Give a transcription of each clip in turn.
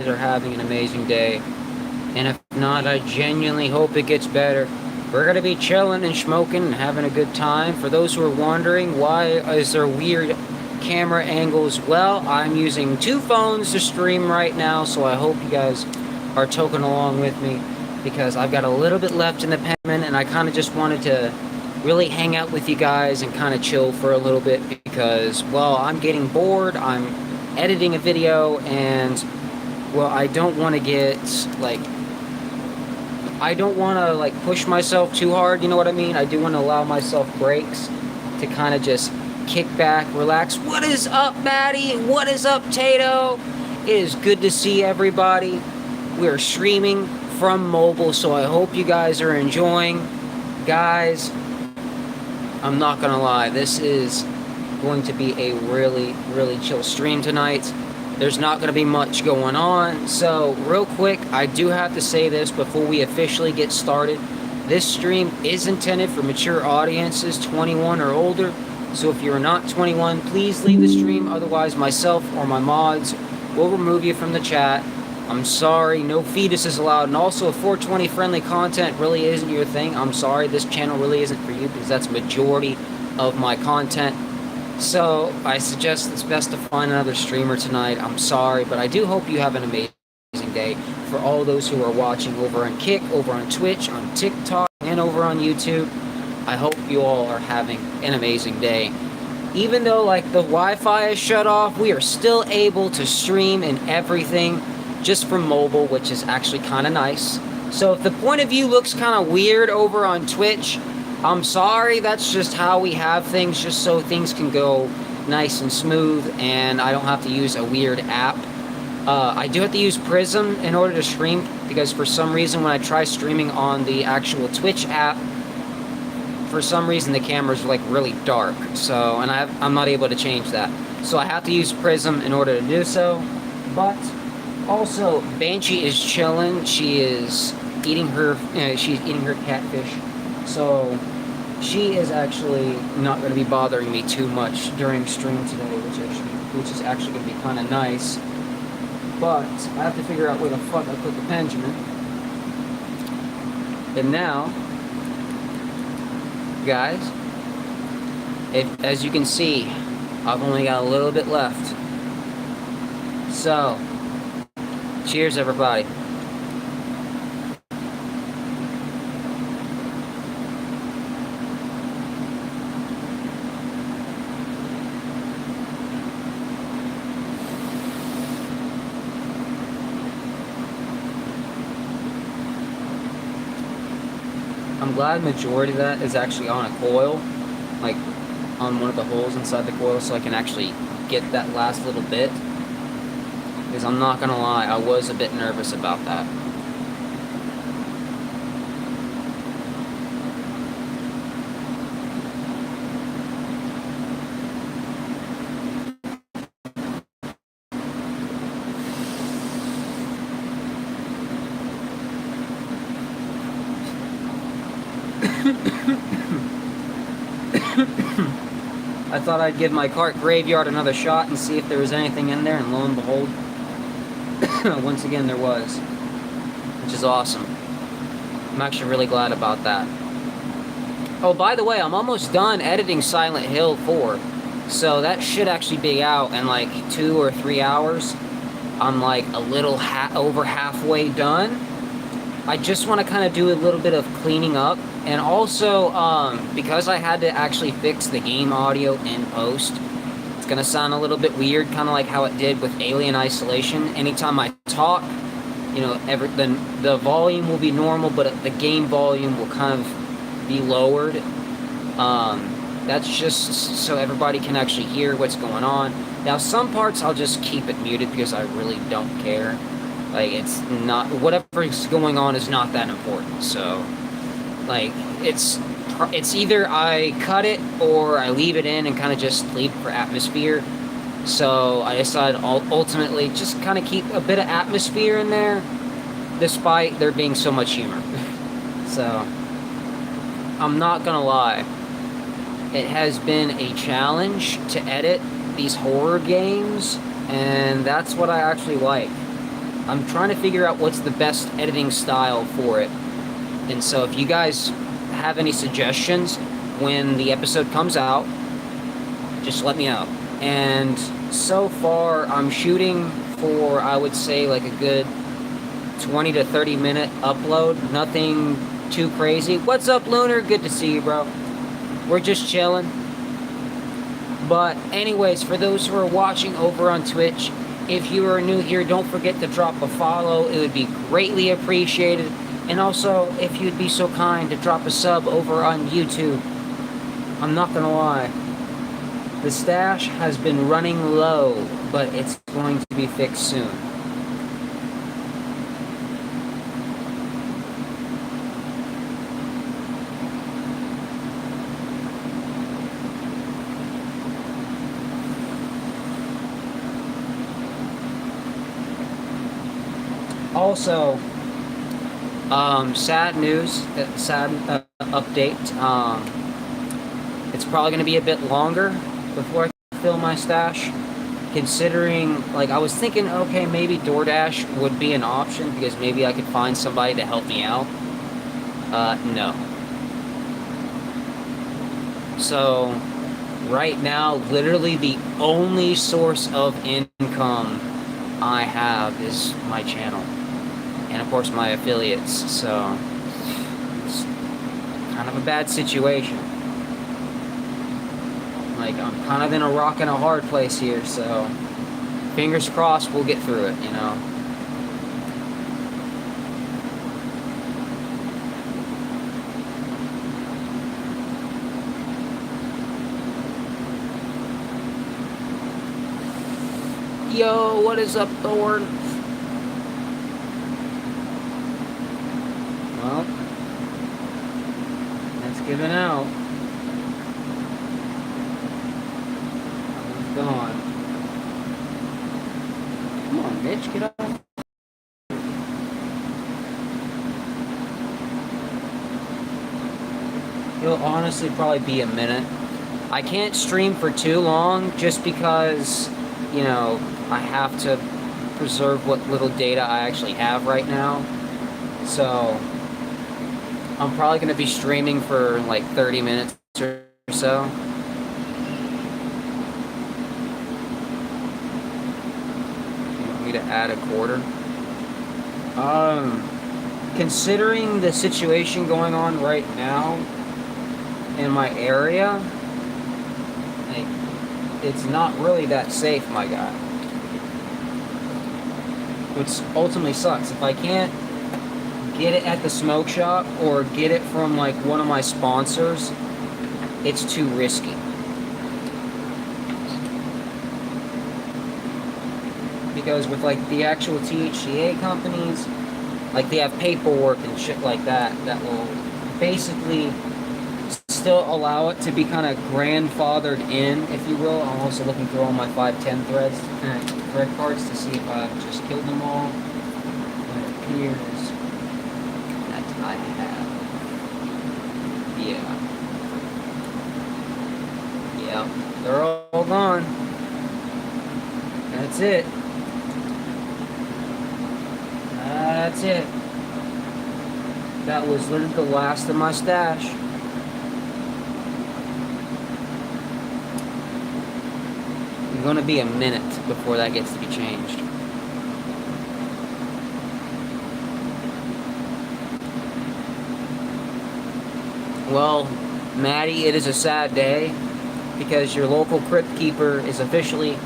are having an amazing day. And if not, I genuinely hope it gets better. We're going to be chilling and smoking and having a good time. For those who are wondering, why is there weird camera angles? Well, I'm using two phones to stream right now, so I hope you guys are token along with me, because I've got a little bit left in the pen, and I kind of just wanted to really hang out with you guys and kind of chill for a little bit, because, well, I'm getting bored. I'm editing a video, and, well, I don't want to get, like, I don't want to, like, push myself too hard, you know what I mean? I do want to allow myself breaks to kind of just kick back, relax. What is up, Maddie? What is up, Tato? It is good to see everybody. We are streaming from mobile, so I hope you guys are enjoying. Guys, I'm not gonna lie, this is going to be a really, really chill stream tonight. There's not going to be much going on, so real quick, I do have to say this before we officially get started. This stream is intended for mature audiences, 21 or older, so if you're not 21, please leave the stream, otherwise myself or my mods will remove you from the chat. I'm sorry, no fetuses allowed, and also if 420 friendly content really isn't your thing, I'm sorry, this channel really isn't for you, because that's majority of my content. So, I suggest it's best to find another streamer tonight. I'm sorry, but I do hope you have an amazing day. For all those who are watching over on Kick, over on Twitch, on TikTok, and over on YouTube, I hope you all are having an amazing day. Even though, like, the Wi-Fi is shut off, we are still able to stream and everything just from mobile, which is actually kind of nice. So, if the point of view looks kind of weird over on Twitch, I'm sorry, that's just how we have things, just so things can go nice and smooth, and I don't have to use a weird app. I do have to use Prism in order to stream, because for some reason when I try streaming on the actual Twitch app, for some reason the camera's like really dark, so, and I'm not able to change that. So I have to use Prism in order to do so, but also Banshee is chilling. She is eating her, she's eating her catfish. So, she is actually not going to be bothering me too much during stream today, which is actually going to be kind of nice. But, I have to figure out where the fuck I put the Benjamin. And now, guys, as you can see, I've only got a little bit left. So, cheers everybody. I'm glad majority of that is actually on a coil, like on one of the holes inside the coil, so I can actually get that last little bit. Because I'm not gonna lie, I was a bit nervous about that. I thought I'd give my cart graveyard another shot and see if there was anything in there, and lo and behold, once again there was, which is awesome. I'm actually really glad about that. Oh, by the way, I'm almost done editing Silent Hill 4, so that should actually be out in like 2 or 3 hours. I'm like a little over halfway done. I just want to kind of do a little bit of cleaning up, and also, because I had to actually fix the game audio in post, it's going to sound a little bit weird, kind of like how it did with Alien Isolation. Anytime I talk, you know, the volume will be normal, but the game volume will kind of be lowered. That's just so everybody can actually hear what's going on. Now, some parts I'll just keep it muted because I really don't care. Like, it's not, whatever's going on is not that important, so, like, it's either I cut it or I leave it in and kind of just leave it for atmosphere. So I decided ultimately just kind of keep a bit of atmosphere in there, despite there being so much humor. So, I'm not gonna lie, it has been a challenge to edit these horror games, and that's what I actually like. I'm trying to figure out what's the best editing style for it. And so if you guys have any suggestions when the episode comes out, just let me know. And so far, I'm shooting for, I would say, like a good 20 to 30 minute upload. Nothing too crazy. What's up, Lunar? Good to see you, bro. We're just chilling. But anyways, for those who are watching over on Twitch, if you are new here, don't forget to drop a follow. It would be greatly appreciated. And also, if you'd be so kind to drop a sub over on YouTube. I'm not gonna lie. The stash has been running low, but it's going to be fixed soon. Also, sad news, update. It's probably going to be a bit longer before I fill my stash. Considering, like, I was thinking, okay, maybe DoorDash would be an option because maybe I could find somebody to help me out. No. So, right now, literally the only source of income I have is my channel. And of course my affiliates, so it's kind of a bad situation. Like, I'm kind of in a rock and a hard place here, so fingers crossed we'll get through it, you know. Yo, what is up, Thorn? Well, that's giving out. He's gone. Come on, Mitch, get up. It'll honestly probably be a minute. I can't stream for too long just because, you know, I have to preserve what little data I actually have right now. So I'm probably going to be streaming for like 30 minutes or so. You want me to add a quarter? Considering the situation going on right now in my area, like, it's not really that safe, my guy. Which ultimately sucks. If I can't get it at the smoke shop or get it from like one of my sponsors, it's too risky. Because with like the actual THCA companies, like they have paperwork and shit like that that will basically still allow it to be kind of grandfathered in, if you will. I'm also looking through all my 510 thread cards to see if I've just killed them all. It appears that I have. Yeah, they're all gone. That's it. That's it. That was literally the last of my stash. It's going to be a minute before that gets to be changed. Well, Maddie, it is a sad day because your local crypt keeper is officially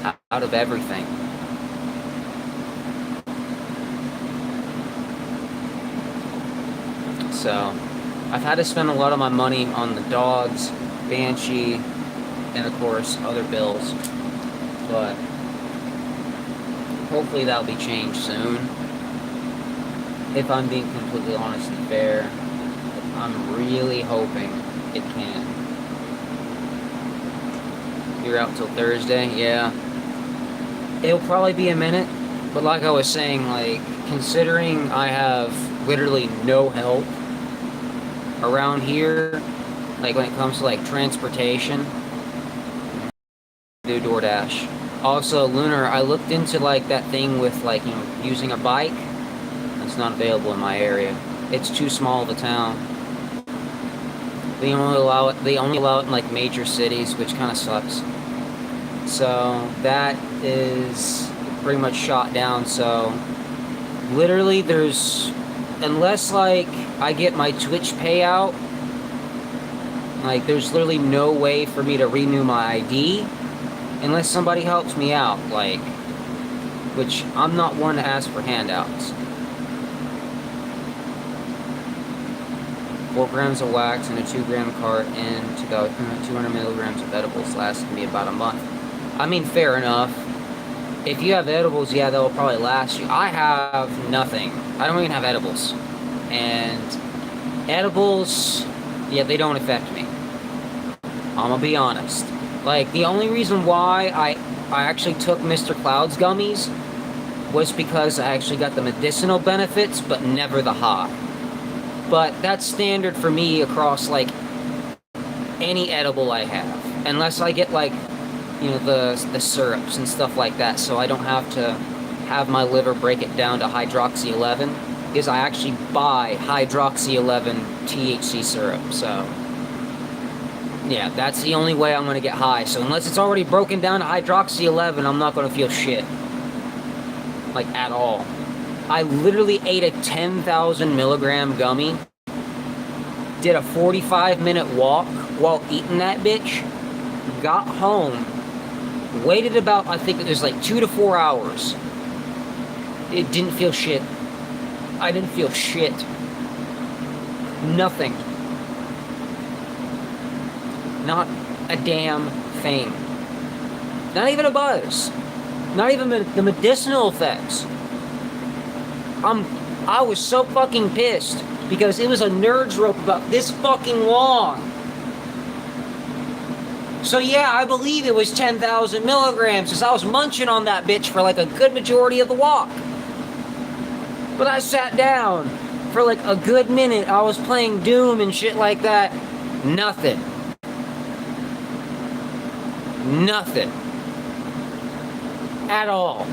out of everything. So, I've had to spend a lot of my money on the dogs, Banshee, and of course other bills, but hopefully that'll be changed soon. If I'm being completely honest and fair, I'm really hoping it can. You're out till Thursday? Yeah. It'll probably be a minute, but like I was saying, like, considering I have literally no help around here, like when it comes to like transportation, do DoorDash. Also, Lunar, I looked into, like, that thing with, like, you know, using a bike. It's not available in my area. It's too small of a town. They only allow it in, like, major cities, which kind of sucks. So, that is pretty much shot down, so... Literally, unless, like, I get my Twitch payout, like, there's literally no way for me to renew my ID unless somebody helps me out, like, which I'm not one to ask for handouts. 4 grams of wax in a 2-gram cart and 200 milligrams of edibles lasts me about a month. I mean, fair enough. If you have edibles, yeah, that will probably last you. I have nothing. I don't even have edibles. And edibles, yeah, they don't affect me. I'm gonna be honest. Like, the only reason why I actually took Mr. Cloud's gummies was because I actually got the medicinal benefits, but never the high. But that's standard for me across, like, any edible I have. Unless I get, like, you know, the syrups and stuff like that, so I don't have to have my liver break it down to hydroxy 11, because I actually buy hydroxy 11 THC syrup, so yeah, that's the only way I'm going to get high. So unless it's already broken down to hydroxy 11, I'm not going to feel shit, like, at all. I literally ate a 10,000 milligram gummy, did a 45-minute walk while eating that bitch, got home, waited about, I think it was like 2 to 4 hours. It didn't feel shit. I didn't feel shit. Nothing. Not a damn thing. Not even a buzz. Not even the medicinal effects. I was so fucking pissed because it was a nerd's rope about this fucking long. So yeah, I believe it was 10,000 milligrams, because I was munching on that bitch for like a good majority of the walk. But I sat down for like a good minute. I was playing Doom and shit like that. Nothing. Nothing. At all.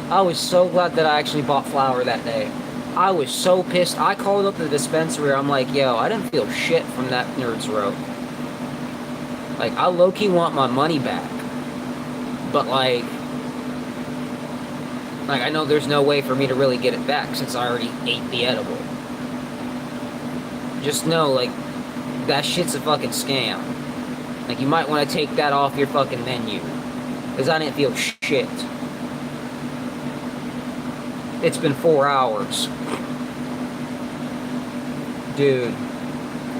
I was so glad that I actually bought flour that day. I was so pissed. I called up the dispensary. I'm like, yo, I didn't feel shit from that nerd's rope. Like, I low-key want my money back. But, like, I know there's no way for me to really get it back since I already ate the edible. Just know, like, that shit's a fucking scam. Like, you might want to take that off your fucking menu. Because I didn't feel shit. It's been 4 hours. Dude.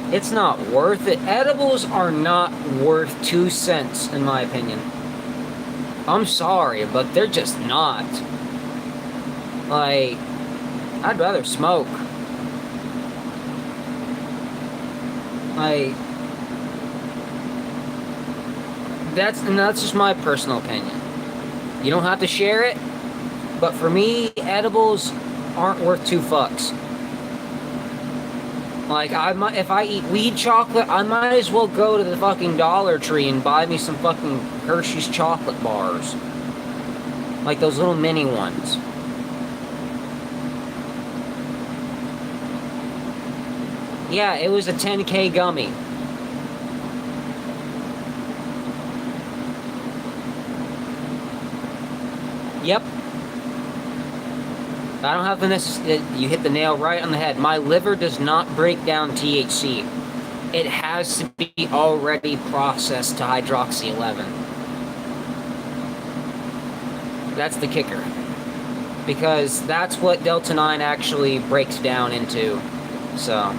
It's not worth it. Edibles are not worth 2 cents, in my opinion. I'm sorry, but they're just not. Like, I'd rather smoke. Like, that's just my personal opinion. You don't have to share it, but for me, edibles aren't worth 2 fucks. Like, if I eat weed chocolate, I might as well go to the fucking Dollar Tree and buy me some fucking Hershey's chocolate bars. Like those little mini ones. Yeah, it was a 10K gummy. Yep. I don't have the necessary... You hit the nail right on the head. My liver does not break down THC. It has to be already processed to hydroxy 11. That's the kicker. Because that's what Delta 9 actually breaks down into. So...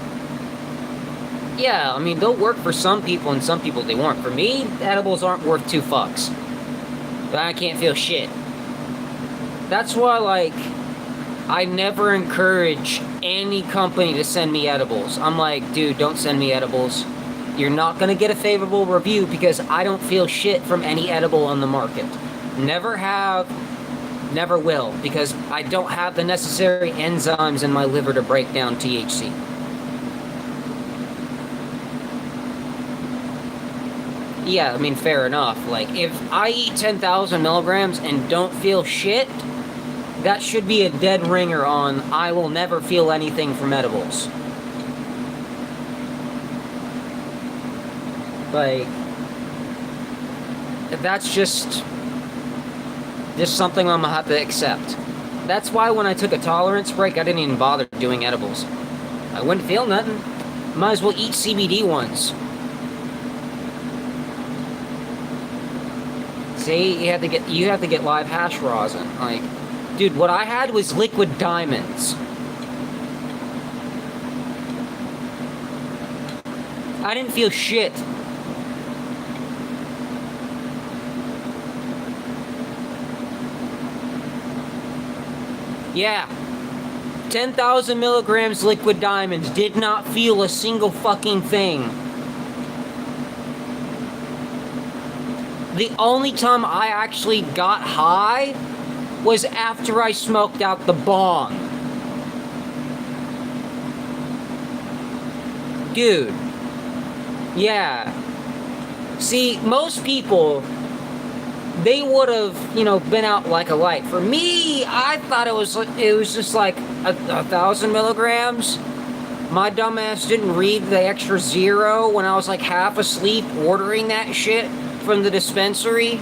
yeah, I mean, they'll work for some people and some people they won't. For me, edibles aren't worth 2 fucks. But I can't feel shit. That's why, like... I never encourage any company to send me edibles. I'm like, dude, don't send me edibles. You're not going to get a favorable review because I don't feel shit from any edible on the market. Never have, never will, because I don't have the necessary enzymes in my liver to break down THC. Yeah, I mean, fair enough. Like, if I eat 10,000 milligrams and don't feel shit, that should be a dead ringer on I will never feel anything from edibles. Like, that's just something I'm gonna have to accept. That's why when I took a tolerance break, I didn't even bother doing edibles. I wouldn't feel nothing. Might as well eat CBD ones. See, you have to get live hash rosin. Like, dude, what I had was liquid diamonds. I didn't feel shit. Yeah. 10,000 milligrams liquid diamonds. Did not feel a single fucking thing. The only time I actually got high was after I smoked out the bong. Dude. Yeah. See, most people, they would have, you know, been out like a light. For me, I thought it was just like a 1,000 milligrams. My dumbass didn't read the extra zero when I was like half asleep ordering that shit from the dispensary.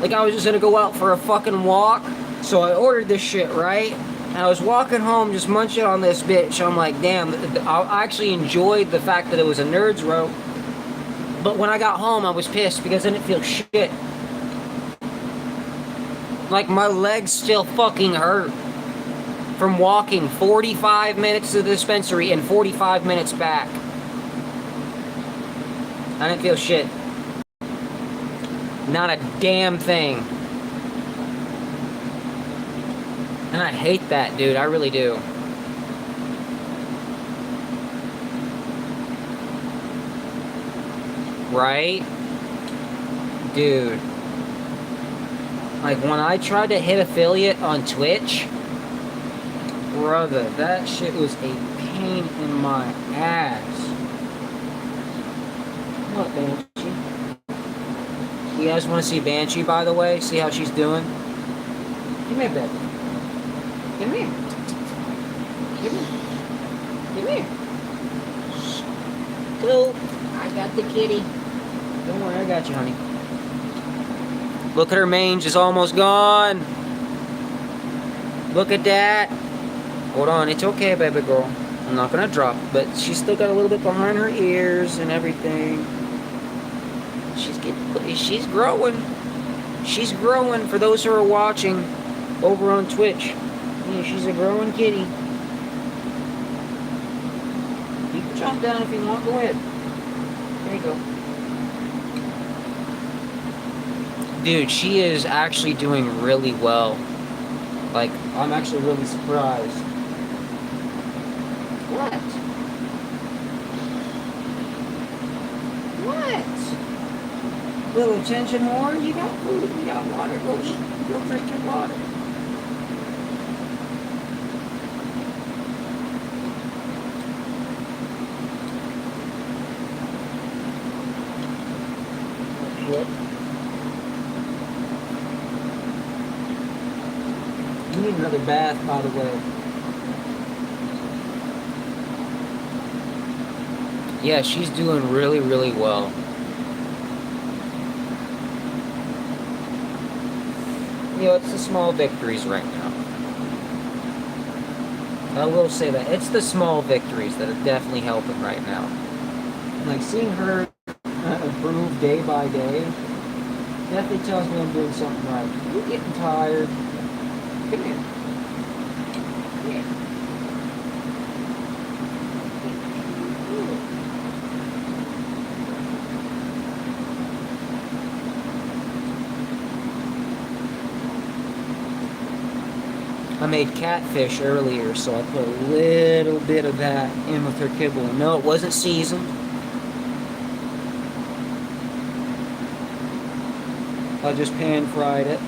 Like, I was just gonna go out for a fucking walk. So I ordered this shit, right? And I was walking home just munching on this bitch. I'm like, damn, I actually enjoyed the fact that it was a nerd's rope. But when I got home, I was pissed because I didn't feel shit. Like, my legs still fucking hurt from walking 45 minutes to the dispensary and 45 minutes back. I didn't feel shit. Not a damn thing. And I hate that, dude. I really do. Right? Dude. Like, when I tried to hit affiliate on Twitch, brother, that shit was a pain in my ass. What, Banshee? You guys want to see Banshee, by the way? See how she's doing? Come here, baby. Come here. Come here. Come here. Cool. I got the kitty. Don't worry, I got you, honey. Look at her mange, is almost gone. Look at that. Hold on, it's okay, baby girl. I'm not gonna drop, but she's still got a little bit behind her ears and everything. She's growing. She's growing. For those who are watching over on Twitch, yeah, she's a growing kitty. You can jump down if you want. Go ahead. There you go. Dude, she is actually doing really well. Like, I'm actually really surprised. What? What? Little attention more? You got food, you got water. Go eat. Go drink your water. What? You need another bath, by the way. Yeah, she's doing really, really well. You know, it's the small victories right now. I will say that. It's the small victories that are definitely helping right now. Like, seeing her improve day by day definitely tells me I'm doing something right. You're getting tired. Come here. Come here. I made catfish earlier, so I put a little bit of that in with her kibble. No, it wasn't seasoned. I just pan-fried it.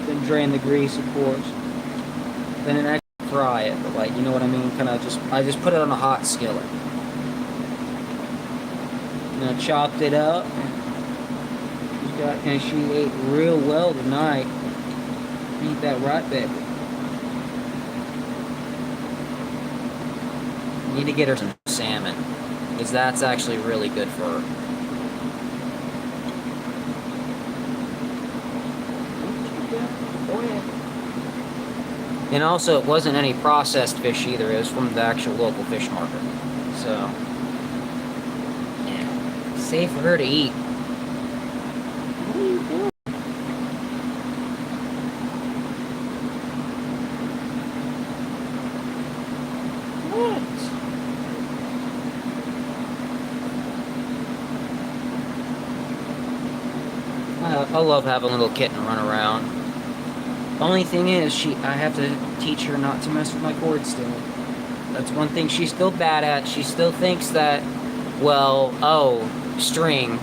Then drain the grease, of course. Then I fry it, but, like, you know what I mean? I just put it on a hot skillet. chopped it up. And she ate real well tonight. Eat that right, baby. Need to get her some salmon, because that's actually really good for her. And also, it wasn't any processed fish either. It was from the actual local fish market. So, yeah, safe for her to eat. What are you doing? What? I love having a little kitten run around. Only thing is, I have to teach her not to mess with my cord still. That's one thing she's still bad at. She still thinks that, well, oh, string.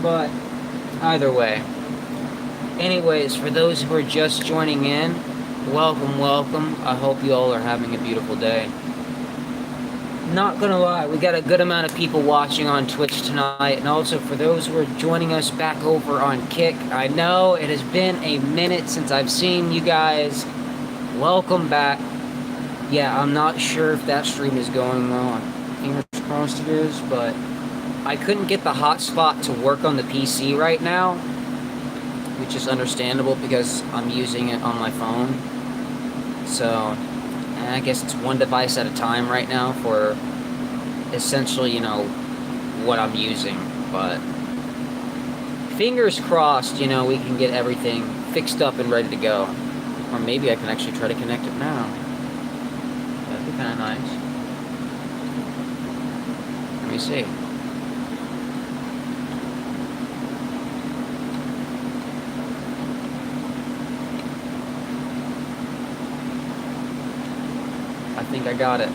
But either way. Anyways, for those who are just joining in, welcome, welcome. I hope you all are having a beautiful day. Not gonna lie, we got a good amount of people watching on Twitch tonight, and also for those who are joining us back over on Kick, I know it has been a minute since I've seen you guys. Welcome back. Yeah, I'm not sure if that stream is going well. Fingers crossed it is, but I couldn't get the hotspot to work on the PC right now, which is understandable because I'm using it on my phone. So I guess it's one device at a time right now for essentially, what I'm using. But fingers crossed, we can get everything fixed up and ready to go. Or maybe I can actually try to connect it now. That'd be kind of nice. Let me see. I think I got it.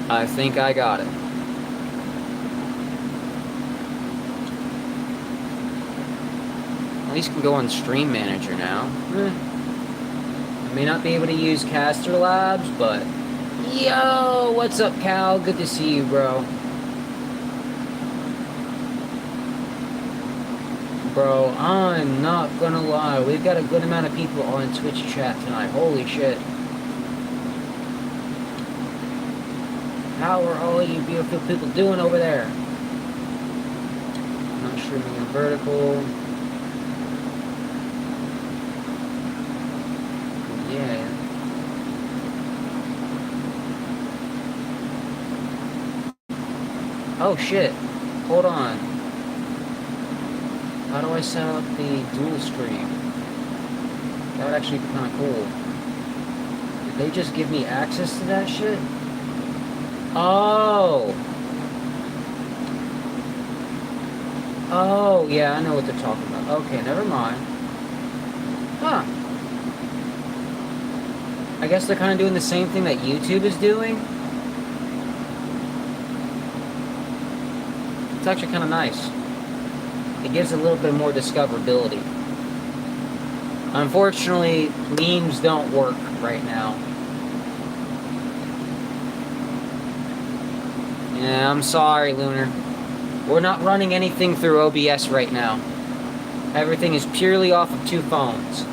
I think I got it. At least can go on Stream Manager now. I may not be able to use Caster Labs, but... Yo! What's up, Cal? Good to see you, bro. Bro, I'm not gonna lie. We've got a good amount of people on Twitch chat tonight. Holy shit. How are all you beautiful people doing over there? I'm not streaming in vertical. Yeah. Oh shit. Hold on. How do I set up the dual stream? That would actually be kind of cool. Did they just give me access to that shit? Oh! Oh, yeah, I know what they're talking about. Okay, never mind. Huh. I guess they're kind of doing the same thing that YouTube is doing. It's actually kind of nice. It gives a little bit more discoverability. Unfortunately, memes don't work right now. Yeah, I'm sorry, Lunar. We're not running anything through OBS right now. Everything is purely off of 2 phones.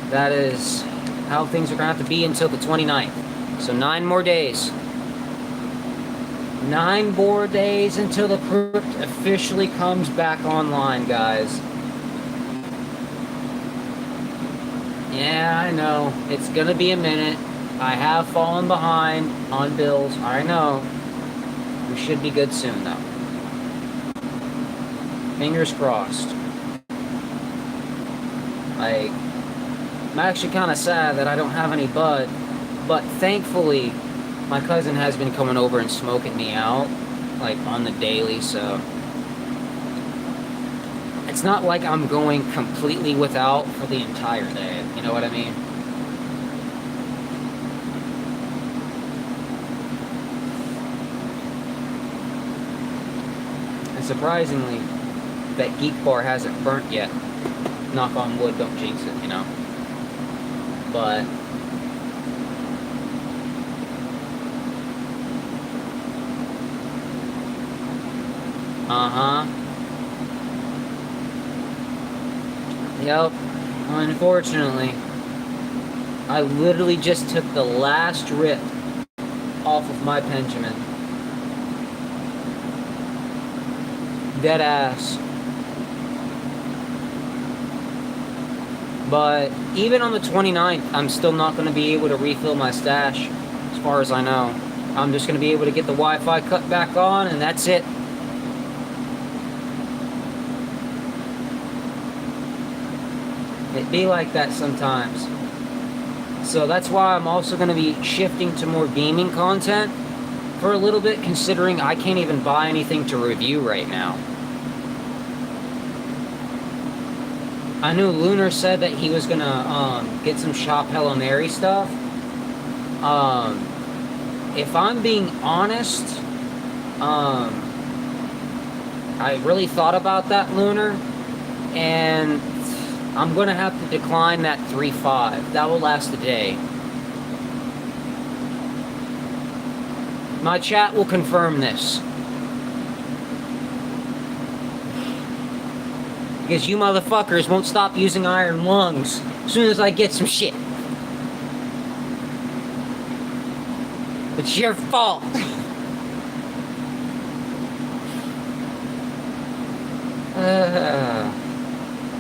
That is how things are going to have to be until the 29th. So 9 more days. 9 more days until the crypt officially comes back online, guys. Yeah, I know. It's going to be a minute. I have fallen behind on bills. I know. We should be good soon, though. Fingers crossed. I'm actually kind of sad that I don't have any bud, but thankfully, my cousin has been coming over and smoking me out, on the daily, so... It's not like I'm going completely without for the entire day, you know what I mean? And surprisingly, that Geek Bar hasn't burnt yet. Knock on wood, don't jinx it, But... Uh-huh. Yep. Unfortunately. I literally just took the last rip off of my Benjamin. Dead ass. But even on the 29th, I'm still not going to be able to refill my stash, as far as I know. I'm just going to be able to get the Wi-Fi cut back on, and that's it. It be like that sometimes. So that's why I'm also going to be shifting to more gaming content for a little bit, considering I can't even buy anything to review right now. I knew Lunar said that he was gonna get some Shop Hello Mary stuff. If I'm being honest, I really thought about that, Lunar, and I'm gonna have to decline that 3.5. That will last a day. My chat will confirm this. Because you motherfuckers won't stop using iron lungs as soon as I get some shit. It's your fault.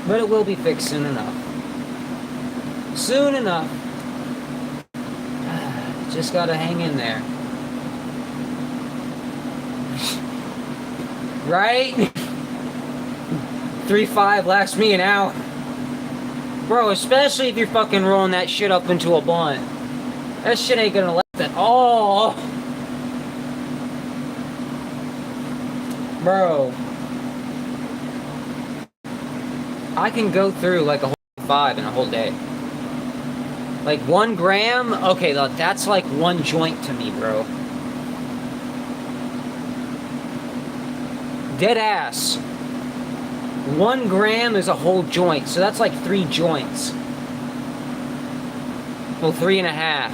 But it will be fixed soon enough. Soon enough. Just gotta hang in there. Right? 3.5 lasts me an hour. Bro, especially if you're fucking rolling that shit up into a blunt. That shit ain't gonna last at all. Bro. I can go through like a whole 5 in a whole day. Like 1 gram? Okay, that's like 1 joint to me, bro. Dead ass. 1 gram is a whole joint, so that's like 3 joints. Well, 3.5.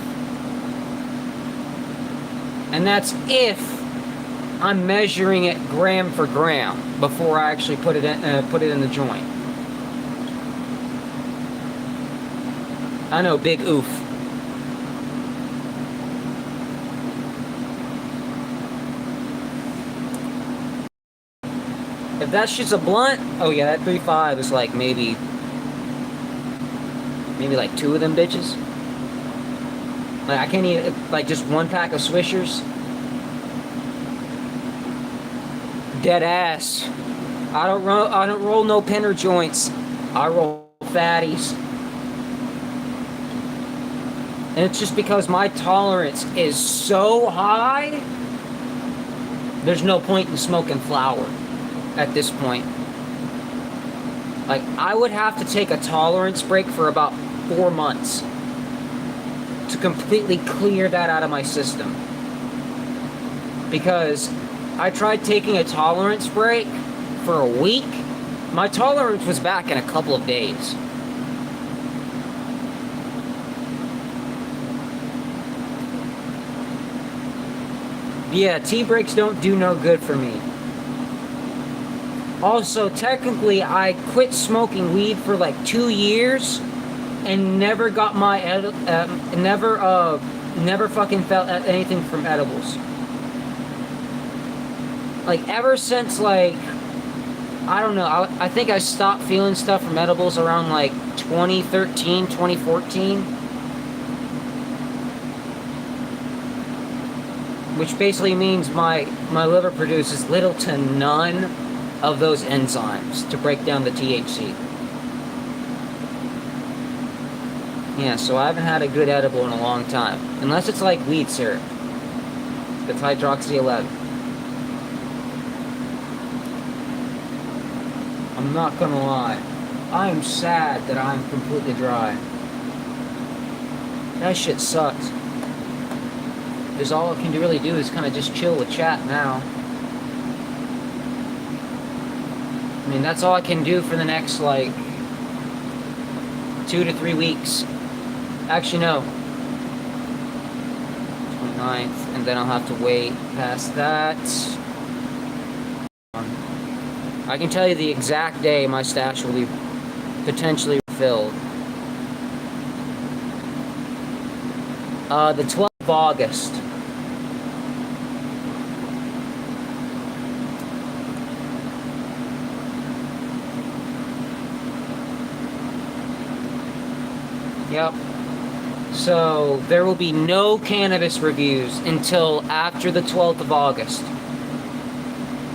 And that's if I'm measuring it gram for gram before I actually put it in the joint. I know, big oof. If that shit's a blunt, oh yeah, that 3.5 is like maybe like 2 of them bitches. Like I can't eat like just 1 pack of Swishers. Dead ass. I don't roll no pinner joints. I roll fatties. And it's just because my tolerance is so high. There's no point in smoking flower at this point. Like, I would have to take a tolerance break for about 4 months to completely clear that out of my system. Because I tried taking a tolerance break for a week. My tolerance was back in a couple of days. Yeah, tea breaks don't do no good for me. Also, technically, I quit smoking weed for like 2 years and never got my never fucking felt anything from edibles. Like ever since like I don't know, I think I stopped feeling stuff from edibles around like 2013, 2014. Which basically means my liver produces little to none of those enzymes to break down the THC. Yeah, so I haven't had a good edible in a long time. Unless it's like weed syrup. It's hydroxy 11. I'm not gonna lie. I am sad that I'm completely dry. That shit sucks. Because all I can really do is kind of just chill with chat now. I mean, that's all I can do for the next, like, 2 to 3 weeks. Actually, no. 29th, and then I'll have to wait past that. I can tell you the exact day my stash will be potentially filled. The 12th of August. Yep. So there will be no cannabis reviews until after the 12th of August.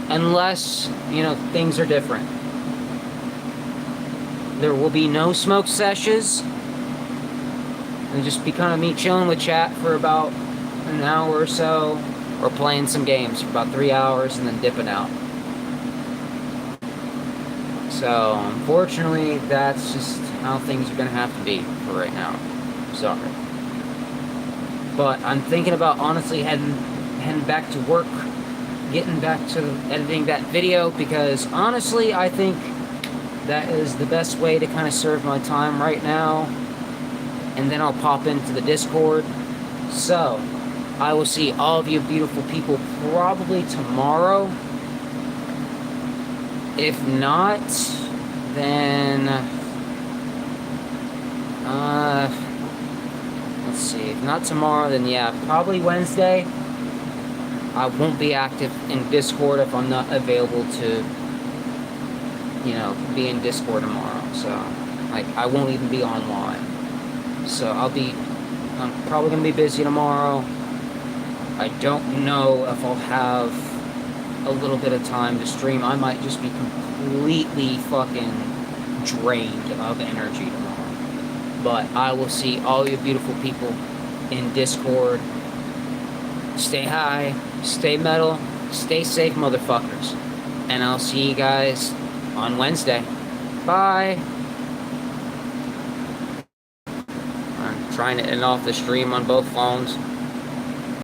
Unless, things are different. There will be no smoke sessions. It'll just be kind of me chilling with chat for about an hour or so, or playing some games for about 3 hours and then dipping out. So, unfortunately, that's just how things are going to have to be for right now. Sorry. But I'm thinking about honestly heading back to work, getting back to editing that video, because honestly, I think that is the best way to kind of serve my time right now. And then I'll pop into the Discord. So, I will see all of you beautiful people probably tomorrow. If not, then let's see. If not tomorrow, then yeah, probably Wednesday. I won't be active in Discord if I'm not available to, be in Discord tomorrow. So, I won't even be online. So I'm probably gonna be busy tomorrow. I don't know if I'll have a little bit of time to stream. I might just be completely fucking drained of energy tomorrow. But I will see all you beautiful people in Discord. Stay high, stay metal, stay safe, motherfuckers. And I'll see you guys on Wednesday. Bye. I'm trying to end off the stream on both phones.